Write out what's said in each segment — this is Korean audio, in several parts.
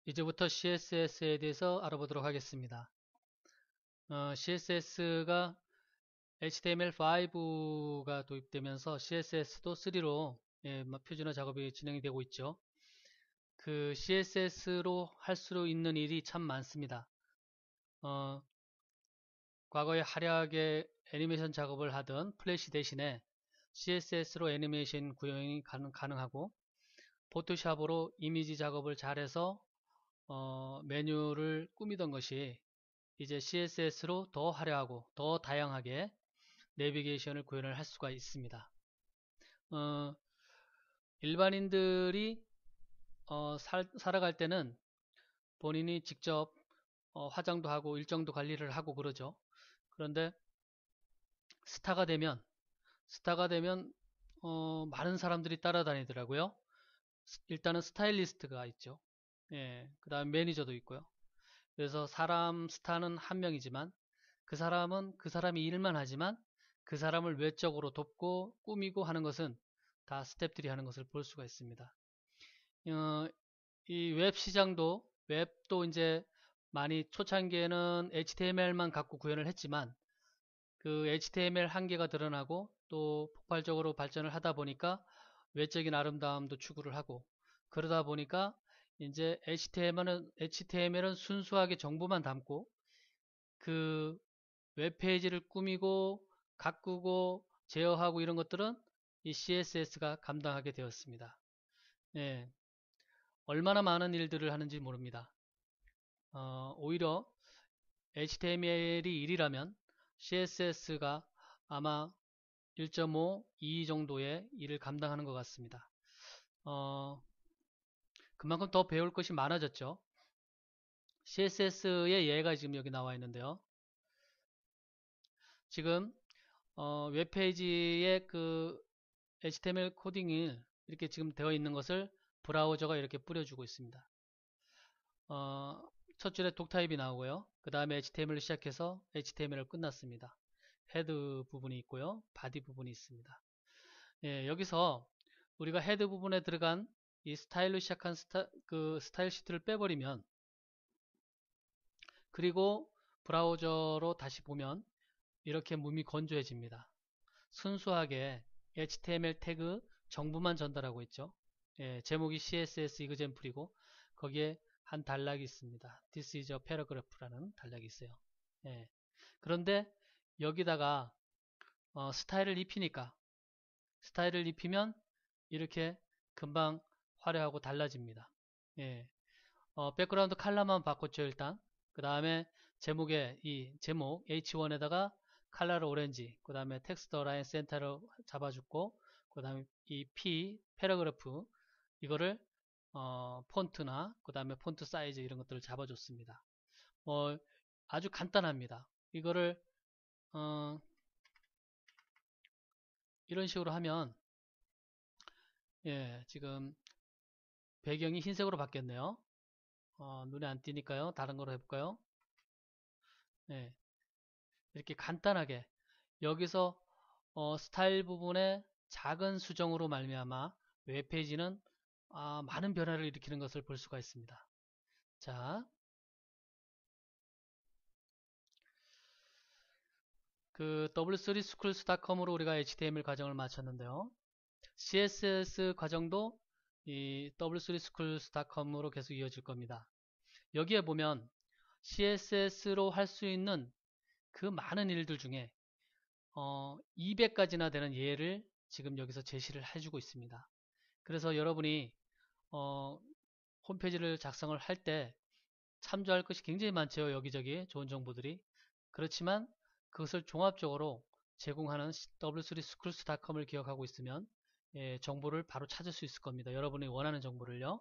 이제부터 CSS에 대해서 알아보도록 하겠습니다. CSS가 HTML5가 도입되면서 CSS도 3로 표준화 작업이 진행이 되고 있죠. 그 CSS로 할 수 있는 일이 참 많습니다. 과거에 화려하게 애니메이션 작업을 하던 플래시 대신에 CSS로 애니메이션 구현이 가능하고, 포토샵으로 이미지 작업을 잘해서 메뉴를 꾸미던 것이 이제 CSS로 더 화려하고 더 다양하게 내비게이션을 구현을 할 수가 있습니다. 어, 일반인들이 살아갈 때는 본인이 직접 화장도 하고 일정도 관리를 하고 그러죠. 그런데 스타가 되면 많은 사람들이 따라다니더라고요. 일단은 스타일리스트가 있죠. 예, 그 다음 매니저도 있고요. 그래서 스타는 한 명이지만 그 사람은 그 사람이 일만 하지만 그 사람을 외적으로 돕고 꾸미고 하는 것은 다 스태프들이 하는 것을 볼 수가 있습니다. 이 웹도 이제 많이 초창기에는 HTML만 갖고 구현을 했지만 그 HTML 한계가 드러나고 또 폭발적으로 발전을 하다 보니까 외적인 아름다움도 추구를 하고, 그러다 보니까 이제 HTML은 순수하게 정보만 담고 그 웹페이지를 꾸미고 가꾸고 제어하고 이런 것들은 이 CSS가 감당하게 되었습니다. 예, 얼마나 많은 일들을 하는지 모릅니다. 오히려 HTML이 1이라면 CSS가 아마 1.5, 2 정도의 일을 감당하는 것 같습니다. 그만큼 더 배울 것이 많아졌죠. CSS의 예가 지금 여기 나와 있는데요. 지금 웹페이지에 그 HTML 코딩이 이렇게 지금 되어 있는 것을 브라우저가 이렇게 뿌려주고 있습니다. 첫 줄에 독타입이 나오고요. 그 다음에 HTML을 시작해서 HTML을 끝났습니다. 헤드 부분이 있고요. 바디 부분이 있습니다. 예, 여기서 우리가 헤드 부분에 들어간 이 스타일로 시작한 스타일 시트를 빼버리면, 그리고 브라우저로 다시 보면 이렇게 몸이 건조해집니다. 순수하게 HTML 태그 정보만 전달하고 있죠. 예, 제목이 CSS 이그젠플이고 거기에 한 단락이 있습니다. This is a paragraph라는 단락이 있어요. 예, 그런데 여기다가 스타일을 입히면 이렇게 금방 화려하고 달라집니다. 예, 백그라운드 컬러만 바꿨죠 일단. 그 다음에 제목에 이 제목 H1에다가 컬러를 오렌지, 그 다음에 텍스트 라인 센터로 잡아주고, 그 다음에 이 P 패러그래프 이거를 폰트나 그 다음에 폰트 사이즈 이런 것들을 잡아줬습니다. 아주 간단합니다. 이거를 어, 이런 식으로 하면, 예, 지금 배경이 흰색으로 바뀌었네요. 눈에 안 띄니까요. 다른 거로 해볼까요? 예, 이렇게 간단하게 여기서 스타일 부분에 작은 수정으로 말미암아 웹페이지는 많은 변화를 일으키는 것을 볼 수가 있습니다. 자, 그 w3schools.com으로 우리가 HTML 과정을 마쳤는데요. CSS 과정도 이 w3schools.com으로 계속 이어질 겁니다. 여기에 보면 CSS로 할 수 있는 그 많은 일들 중에 200가지나 되는 예를 지금 여기서 제시를 해주고 있습니다. 그래서 여러분이 어, 홈페이지를 작성을 할 때 참조할 것이 굉장히 많죠. 여기저기 좋은 정보들이. 그렇지만 그것을 종합적으로 제공하는 w3schools.com을 기억하고 있으면 정보를 바로 찾을 수 있을 겁니다. 여러분이 원하는 정보를요.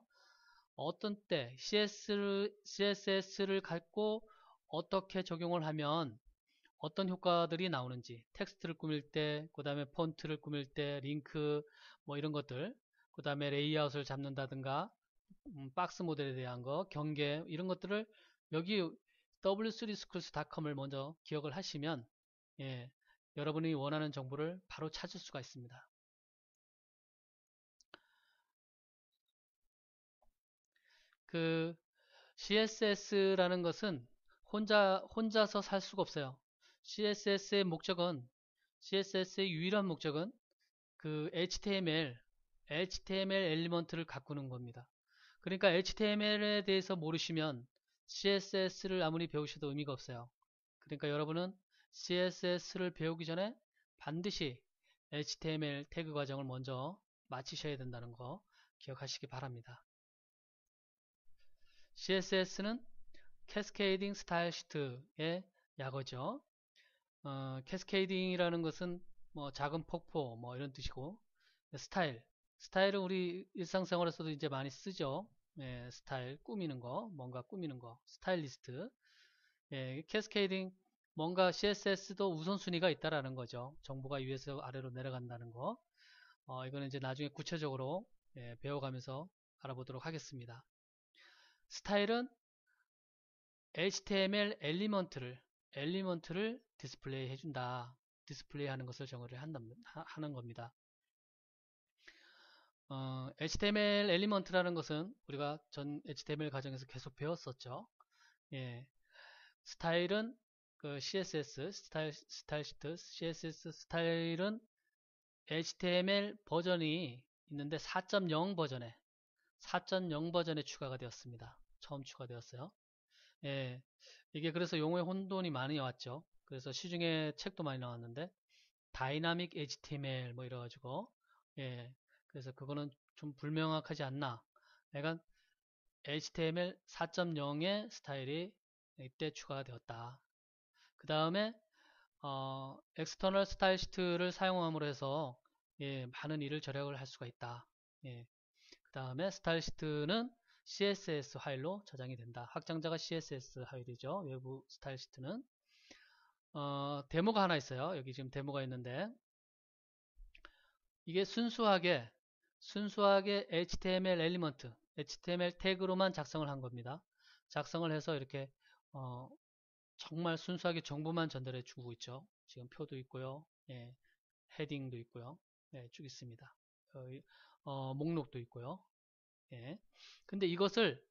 어떤 때 CSS를 갖고 어떻게 적용을 하면 어떤 효과들이 나오는지, 텍스트를 꾸밀 때, 그 다음에 폰트를 꾸밀 때, 링크 뭐 이런 것들, 그 다음에 레이아웃을 잡는다든가 박스 모델에 대한 거, 경계 이런 것들을 여기 w3schools.com을 먼저 기억을 하시면 예, 여러분이 원하는 정보를 바로 찾을 수가 있습니다. 그 CSS라는 것은 혼자서 살 수가 없어요. CSS의 유일한 목적은 그 HTML 엘리먼트를 가꾸는 겁니다. 그러니까 HTML에 대해서 모르시면 CSS를 아무리 배우셔도 의미가 없어요. 그러니까 여러분은 CSS를 배우기 전에 반드시 HTML 태그 과정을 먼저 마치셔야 된다는 거 기억하시기 바랍니다. CSS는 캐스케이딩 스타일 시트의 약어죠. 캐스케이딩이라는 것은 뭐 작은 폭포 뭐 이런 뜻이고, 스타일은 우리 일상생활에서도 이제 많이 쓰죠. 예, 스타일 꾸미는 거, 뭔가 꾸미는 거, 스타일리스트. 예, 캐스케이딩 뭔가 CSS도 우선순위가 있다라는 거죠. 정보가 위에서 아래로 내려간다는 거. 이거는 이제 나중에 구체적으로 예, 배워가면서 알아보도록 하겠습니다. 스타일은 HTML 엘리먼트를 디스플레이 해준다. 디스플레이 하는 것을 정의를 하는 겁니다. HTML 엘리먼트라는 것은 우리가 전 HTML 과정에서 계속 배웠었죠. 예, 스타일은 그 CSS 스타일 시트 CSS 스타일은 HTML 버전이 있는데 4.0 버전에 추가가 되었습니다. 처음 추가되었어요. 예, 이게 그래서 용어의 혼돈이 많이 왔죠. 그래서 시중에 책도 많이 나왔는데 다이나믹 HTML 뭐 이래가지고 예, 그래서 그거는 좀 불명확하지 않나. 약간 HTML 4.0의 스타일이 이때 추가가 되었다. 그 다음에 엑스터널 스타일 시트를 사용함으로 해서 예, 많은 일을 절약을 할 수가 있다. 예, 그 다음에 스타일 시트는 CSS 파일로 저장이 된다. 확장자가 CSS 파일이죠. 외부 스타일 시트는 데모가 하나 있어요. 여기 지금 데모가 있는데 이게 순수하게 HTML 엘리먼트, HTML 태그로만 작성을 한 겁니다. 작성을 해서 이렇게 어, 정말 순수하게 정보만 전달해 주고 있죠. 지금 표도 있고요. 예, 헤딩도 있고요. 네, 쭉 있습니다. 목록도 있고요. 예. 근데 이것을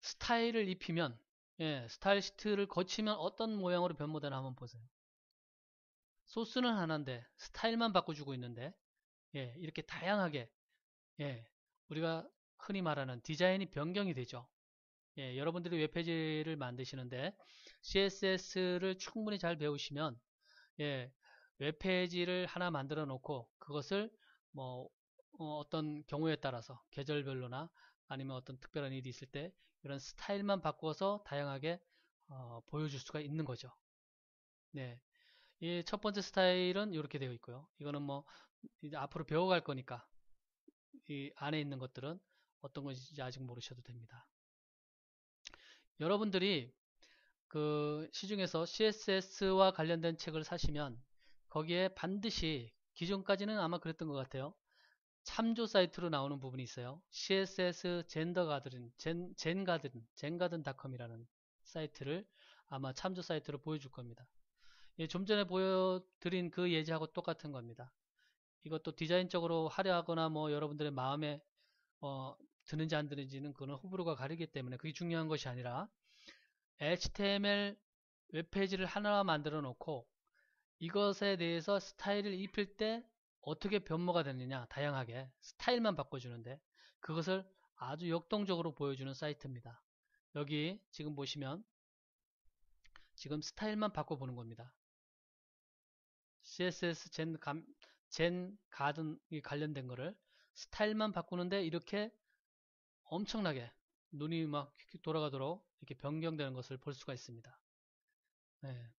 스타일을 입히면 예, 스타일 시트를 거치면 어떤 모양으로 변모되나 한번 보세요. 소스는 하나인데 스타일만 바꿔주고 있는데 예, 이렇게 다양하게 예, 우리가 흔히 말하는 디자인이 변경이 되죠. 예, 여러분들이 웹페이지를 만드시는데 CSS를 충분히 잘 배우시면 예, 웹페이지를 하나 만들어 놓고 그것을 뭐 어떤 경우에 따라서 계절별로나 아니면 어떤 특별한 일이 있을 때 이런 스타일만 바꿔서 다양하게 보여줄 수가 있는 거죠. 네, 이 첫 번째 스타일은 이렇게 되어 있고요. 이거는 뭐 이제 앞으로 배워갈 거니까 이 안에 있는 것들은 어떤 것인지 아직 모르셔도 됩니다. 여러분들이 그 시중에서 CSS와 관련된 책을 사시면 거기에 반드시 기존까지는 아마 그랬던 것 같아요. 참조 사이트로 나오는 부분이 있어요. CSS 젠가든닷컴이라는 사이트를 아마 참조 사이트로 보여줄 겁니다. 예, 좀 전에 보여드린 그 예제하고 똑같은 겁니다. 이것도 디자인적으로 화려하거나 뭐 여러분들의 마음에 어, 드는지 안 드는지는 그거는 호불호가 가리기 때문에 그게 중요한 것이 아니라 HTML 웹페이지를 하나 만들어 놓고 이것에 대해서 스타일을 입힐 때 어떻게 변모가 되느냐 다양하게 스타일만 바꿔주는데 그것을 아주 역동적으로 보여주는 사이트입니다. 여기 지금 보시면 지금 스타일만 바꿔보는 겁니다. CSS 젠 가든이 관련된 거를 스타일만 바꾸는데 이렇게 엄청나게 눈이 막 돌아가도록 이렇게 변경되는 것을 볼 수가 있습니다. 네,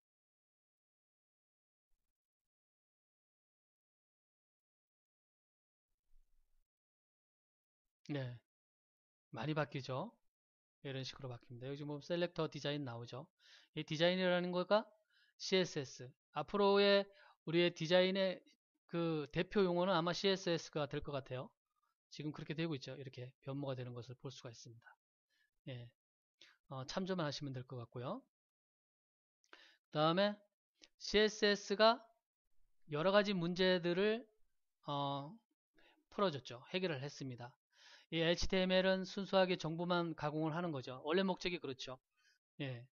네, 많이 바뀌죠. 이런 식으로 바뀝니다. 여기 지금 셀렉터 디자인 나오죠. 이 디자인이라는 거가 CSS. 앞으로의 우리의 디자인의 그 대표 용어는 아마 CSS가 될 것 같아요. 지금 그렇게 되고 있죠. 이렇게 변모가 되는 것을 볼 수가 있습니다. 예, 참조만 하시면 될 것 같고요. 그 다음에 CSS가 여러 가지 문제들을 풀어줬죠. 해결을 했습니다. 이 HTML은 순수하게 정보만 가공을 하는 거죠. 원래 목적이 그렇죠. 예.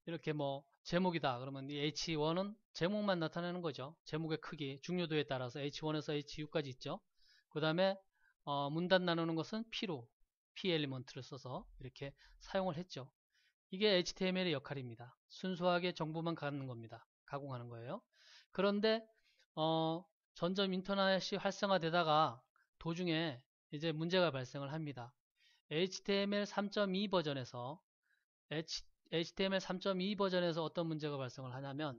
이렇게 뭐 제목이다 그러면 이 H1은 제목만 나타내는 거죠. 제목의 크기, 중요도에 따라서 H1에서 H6까지 있죠. 그 다음에 문단 나누는 것은 P로 P 엘리먼트를 써서 이렇게 사용을 했죠. 이게 HTML의 역할입니다. 순수하게 정보만 가는 겁니다. 가공하는 거예요. 그런데 점점 인터넷이 활성화되다가 도중에 이제 문제가 발생을 합니다. HTML 3.2 버전에서 HTML 3.2 버전에서 어떤 문제가 발생을 하냐면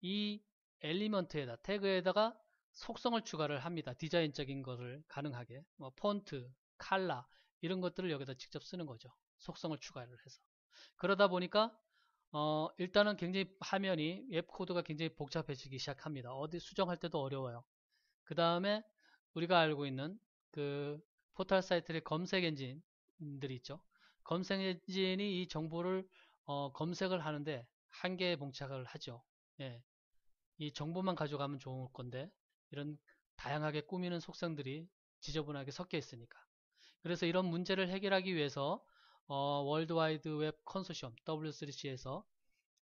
이 엘리먼트에다 태그에다가 속성을 추가를 합니다. 디자인적인 것을 가능하게 뭐 폰트, 칼라 이런 것들을 여기다 직접 쓰는 거죠. 속성을 추가를 해서 그러다 보니까 일단은 굉장히 화면이 웹 코드가 굉장히 복잡해지기 시작합니다. 어디 수정할 때도 어려워요. 그 다음에 우리가 알고 있는 그 포털 사이트의 검색 엔진들이 있죠. 검색 엔진이 이 정보를 검색을 하는데 한계에 봉착을 하죠. 예, 이 정보만 가져가면 좋을 건데 이런 다양하게 꾸미는 속성들이 지저분하게 섞여 있으니까. 그래서 이런 문제를 해결하기 위해서 월드와이드 웹 컨소시엄 W3C에서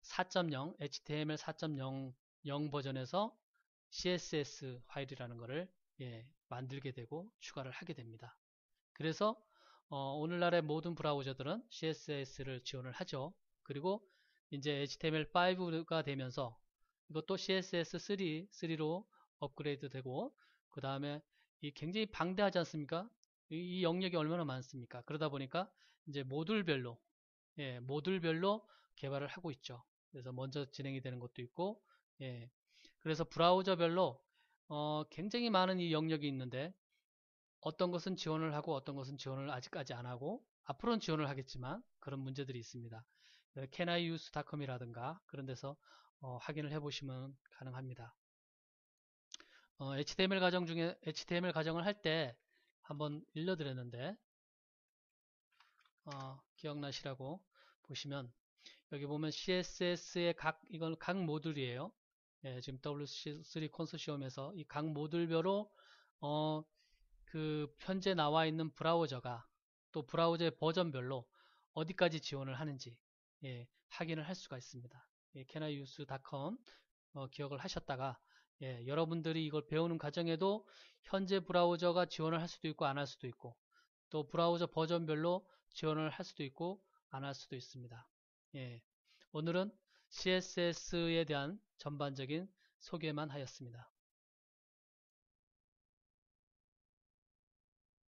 4.0 HTML 4.0 버전에서 CSS 파일이라는 것을 만들게 되고 추가를 하게 됩니다. 그래서 오늘날의 모든 브라우저들은 CSS를 지원을 하죠. 그리고 이제 HTML5가 되면서 이것도 CSS3로 업그레이드 되고 그 다음에 이 굉장히 방대하지 않습니까? 이 영역이 얼마나 많습니까? 그러다 보니까 이제 모듈별로 개발을 하고 있죠. 그래서 먼저 진행이 되는 것도 있고, 그래서 브라우저별로 굉장히 많은 이 영역이 있는데 어떤 것은 지원을 하고 어떤 것은 지원을 아직까지 안 하고 앞으로는 지원을 하겠지만 그런 문제들이 있습니다. caniuse.com이라든가 그런 데서 확인을 해보시면 가능합니다. HTML 과정 중에 HTML 과정을 할 때 한번 일러드렸는데 기억나시라고 보시면 여기 보면 CSS의 이건 각 모듈이에요. 지금 W3 컨소시엄에서 이 각 모듈별로 그 현재 나와 있는 브라우저가 또 브라우저의 버전별로 어디까지 지원을 하는지 확인을 할 수가 있습니다. caniuse.com 기억을 하셨다가 여러분들이 이걸 배우는 과정에도 현재 브라우저가 지원을 할 수도 있고 안 할 수도 있고 또 브라우저 버전별로 지원을 할 수도 있고 안 할 수도 있습니다. 오늘은 CSS에 대한 전반적인 소개만 하였습니다.